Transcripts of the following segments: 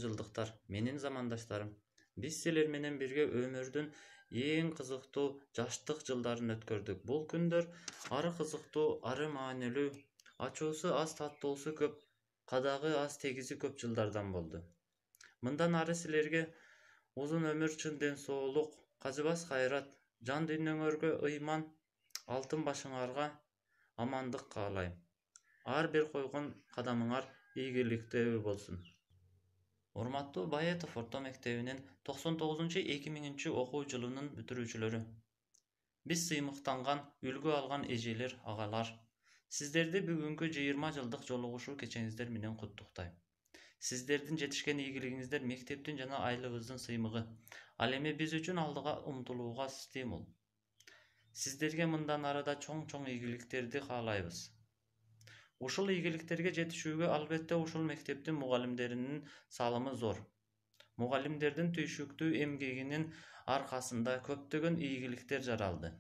жылдыктар, менин замандаштарым. Биз силер менен бирге өмүрдүн эң кызыктуу жаштык жылдарын өткөрдүк. Бул күндөр ары кызыктуу, ары маанилүү, ачуусу аз, таттуусу көп, кадагы аз, тегизи көп жылдардан болду. Мындан ары силерге узун өмүр, чын ден соолук, кажыбас кайрат, жан дүйнөңөргө ыйман, алтын башыңарга амандык каалайм. Ар бир койгон кадамыңар ийгиликтүү болсун. Урматтуу Баетов орто мектебинин 99-2000 окуу жылынын бүтүрүүчүлөрү. Биз сыймыктанган, үлгү алган эжелер, агалар. Сиздерди бүгүнкү 20 жылдык жолугушуу кечиңиздер менен куттуктайм. Сиздердин жетишкен ийгилигиңиздер мектептин жана айылыбыздын сыймыгы. Ал эми биз үчүн алдыга умтулууга стимул. Сиздерге мындан арада чоң ийгиликтерди каалайбыз. Ушул ийгиликтерге жетишүүгө албетте ушул мектептин мугалимдеринин салымы зор. Мугалимдердин түйшүктүү эмгегинин аркасында көптөгөн ийгиликтер жаралды.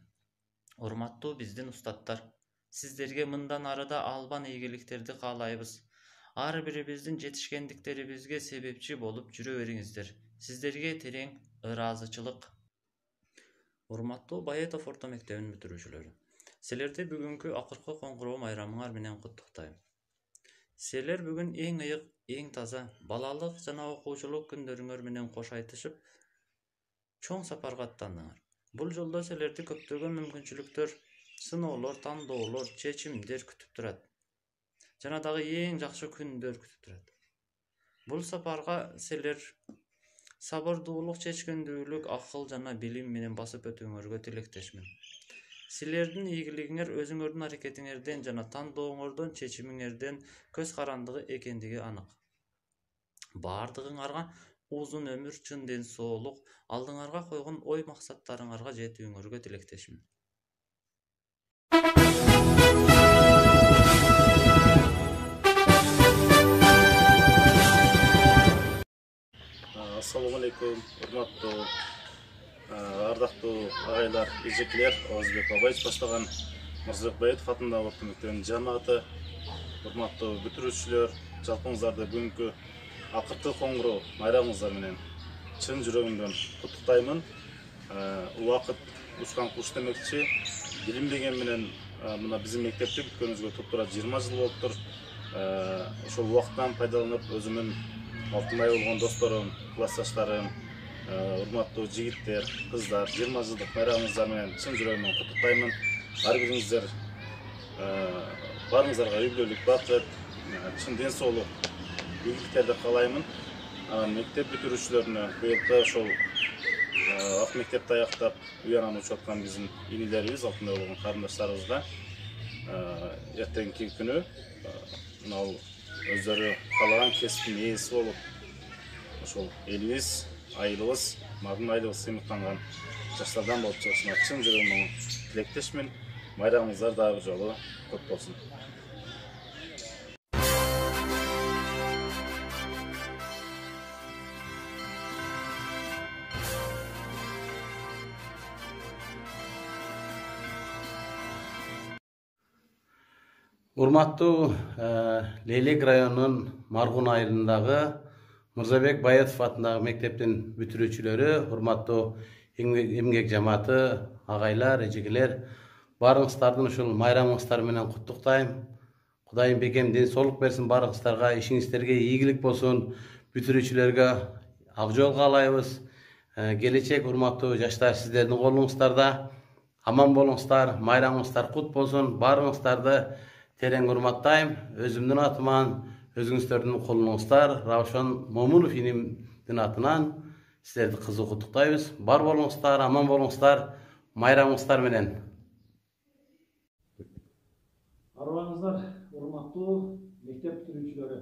Урматтуу биздин устаттар, сиздерге мындан арада албан ийгиликтерди каалайбыз. Ар бирибиздин жетишкендиктерибизге себепчи болуп жүрө бериңиздер. Сиздерге терең ыраазычылык. Урматтуу Баетов орто мектебинин бүтүрүүчүлөрү. Силерди бүгүнкү акыркы коңгуроо майрамыңар менен куттуктайм. Силер бүгүн эң ыйык, эң таза, балалык жана окуучулук күндөрүңөр менен кош айтышып, чоң сапарга аттандыңар. Бул жолдо силерди көптөгөн мүмкүнчүлүктөр, сыноолор, тандоолор, чечимдер күтүп турат. Жана дагы эң жакшы күндөр күтүп турат. Бул сапарга силер сабырдуулук, чечкендүүлүк, акыл жана билим менен басып өтүүңөргө тилектешмин. Силердин ийгилигиңер өзүңөрдүн аракетиңерден жана тандооңордон, чечимиңерден көз карандыгы экендиги анык. Бардыгыңарга узун өмүр, чын ден соолук, алдыңарга койгон ой максаттарыңарга жетүүңөргө тилектешмин. Ассаламу алейкум, урматтуу ардактуу агайлар, эжекелер, Оозбек Бабаевич баштаган Мырзабек Баетов атындагы орто мектебинин жамааты, урматтуу бүтүрүүчүлөр, жалпыңыздарды бүгүнкү акыркы коңгуроо майрамыңыздар менен чын жүрөгүмдөн куттуктаймын. Убакыт учкан куш демекчи, билим деген менен мына биздин мектепти бүткөнүбүзгө туптура 20 жыл болуптур. Ошол убакыттан пайдаланып өзүмдүн алтындай болгон досторум, классташтарым, урматтуу жигиттер, кыздар, 20 жылдык майрамыңыздар менен чын жүрөгүмдөн куттуктаймын. Ар бириңиздер барыңыздарга үй бүлөлүк бакыт, чын ден соолук, ийгиликтерди каалаймын. Мектеп бүтүрүүчүлөрүнө быйылкы ошол ак мектепти аяктап үй анан учуп аткан биздин инилерибиз, алтындай болгон карындаштарыбызга эртеңки күнү мына өздөрү каалаган кесиптин ээси болуп, ошол элибиз, айылыбыз, мардын айылыбыз сыймыктанган жаштардан болуп чыгышына чын жүрөгүмдөн тилектешмин. Майрамыңыздар дагы бир жолу көп болсун. Урматтуу Лейлек районунун Маргун айылындагы Мырзабек Баетов атындагы мектептин бүтүрүүчүлөрү, урматтуу эмгек жамааты, агайлар, эжекелер, баарыңыздардын ушул майрамыңыздар менен куттуктайм. Кудайым бекем ден соолук берсин баарыңыздарга, ишиңиздерге ийгилик болсун. Бүтүрүүчүлөргө ак жол каалайбыз. Келечек урматтуу жаштар сиздердин колуңуздарда. Аман болуңуздар, майрамыңыздар кут болсун. Баарыңыздарды терең урматтайм. Өзүмдүн атыман, өзүңүздөрдүн колуңуздар, Равшан Момунов инимдин атынан сиздерди кызуу куттуктайбыз. Бар болуңуздар, аман болуңуздар, майрамыңыздар менен. Арыбаңыздар, урматтуу мектеп бүтүрүүчүлөрү.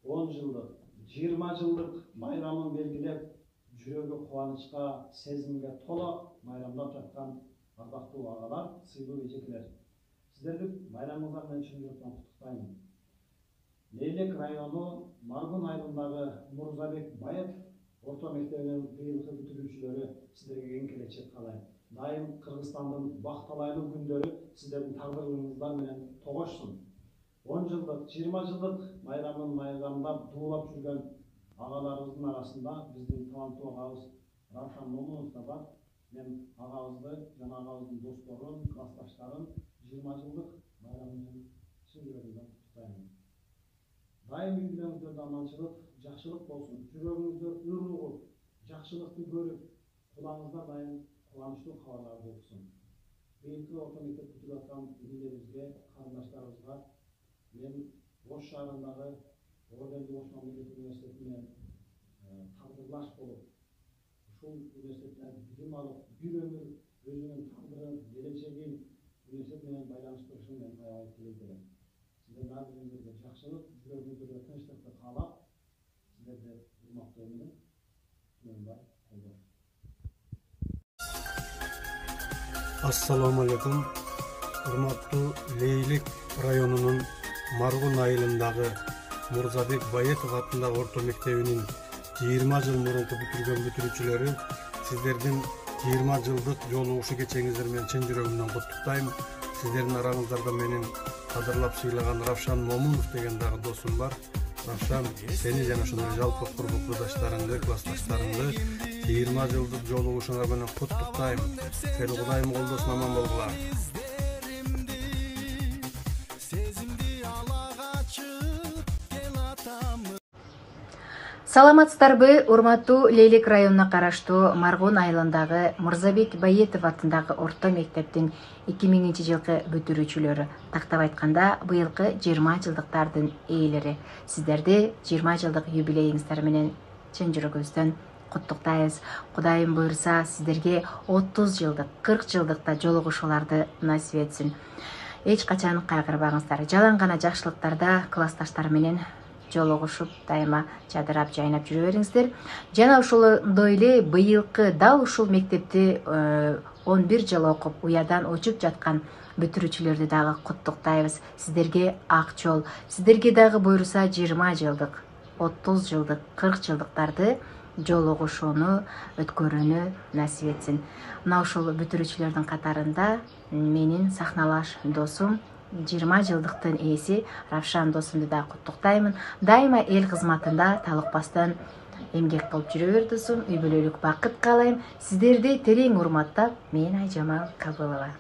10 жылдык, 20 жылдык майрамын белгилеп, жүрөгү кубанычка, сезимге тола майрамдап жаткан ардактуу агалар, сыйлуу эжекелер. Сиздерди майрамыңыздар менен чын жүрөктөн куттуктаймын. Лейлек району Маргун айылындагы Мырзабек Баетов орто мектебинин быйылкы бүтүрүүчүлөрү сиздерге кең келечек каалайм. Дайым Кыргызстандын бакталайлуу күндөрү сиздердин тагдырыңыздар менен тогошсун. 10 жылдык, 20 жылдык майрамын майрамдап, дуулап жүргөн Ağalarımızın arasında bizim таланттуу ağabыз Равшан Момунов da var. Ben ağabızды, жана ağabыздын досторун, классташтарын 20 жылдык байрамы менен чын жүрөгүмдөн куттуктайм. Дайым үйлөрүңүздөрдө аманчылык, жакшылык болсун. Жүрөгүңүздөр ыр угуп, жакшылыкты көрүп, кулаңыздар дайым кубанычтуу кабарларды уксун. Бийинки орто мектеп бүтүп аткан элибизге, карындаштарыбызга мен Ош шаарындагы Орденди Ош мамлекеттик университетине тагдырлаш болуп, ушул университетте билим алып, бир өмүр өзүнүн тагдырын, келечегин университет менен байланыштырышын мен аябай тилейм. Сиздердин ар бириңиздерге жакшылык, жүрөгүңүздөргө тынчтыкты каалап, сиздерди урматтоо менен Сүйөнбай колдош. Assalamu alaikum. Урматтуу Лейлик районунун Маргун айылындагы Мурзабек Байетов атындагы орто мектебинин 20 жыл мурунку бүтүргөн бүтүрүүчүлөрү, сиздердин 20 жылдык жолугушуу кечеңиздер менен чын жүрөгүмдөн куттуктайм. Сиздердин араңыздарда менин кадырлап сыйлаган Равшан Момунов деген дагы досум бар. Равшан, сени жана ошондой жалпы курбу курдаштарыңды, классташтарыңды 20 жылдык жолугушуңар менен куттуктайм. Сени Кудайым колдосун, аман болгула. Саламатсыздарбы, урматтуу Лейлик районуна караштуу Маргун айылындагы Мурзабек Байетов атындагы орто мектептин 2000 жылкы бүтүрүүчүлөрү. Тактап айтканда, быйылкы 20 жылдыктардын ээлери. Сиздерди 20 жылдык юбилейиңиздер менен чын жүрөгүбүздөн куттуктайбыз. Кудайым буйрса, сиздерге 30 жылдык, 40 жылдыкта жолугушууларды насип этсин. Эч качан кайгырбаңыздар. Жалаң гана жакшылыктарда классташтар менен жолугушуп, дайыма жадырап, жайнап жүрө бериңиздер. Жана ошондой эле быйылкы дал ушул мектепти 11 жыл окуп, уядан учуп жаткан бүтүрүүчүлөрдү дагы куттуктайбыз. Сиздерге ак жол, сиздерге дагы буйруса 20 жылдык, 30 жылдык, 40 жылдыктарды жолугушууну өткөрүүнү насип этсин. Мына ушул бүтүрүүчүлөрдүн катарында менин сахналаш досум, 20 жылдыктын ээси Равшан досумду да куттуктаймын. Дайыма эл кызматында талыкпастан эмгек кылып жүрө бер досум. Үй бүлөлүк бакыт каалайм. Сиздерди терең урматтап, мен Айжамал Кабылова.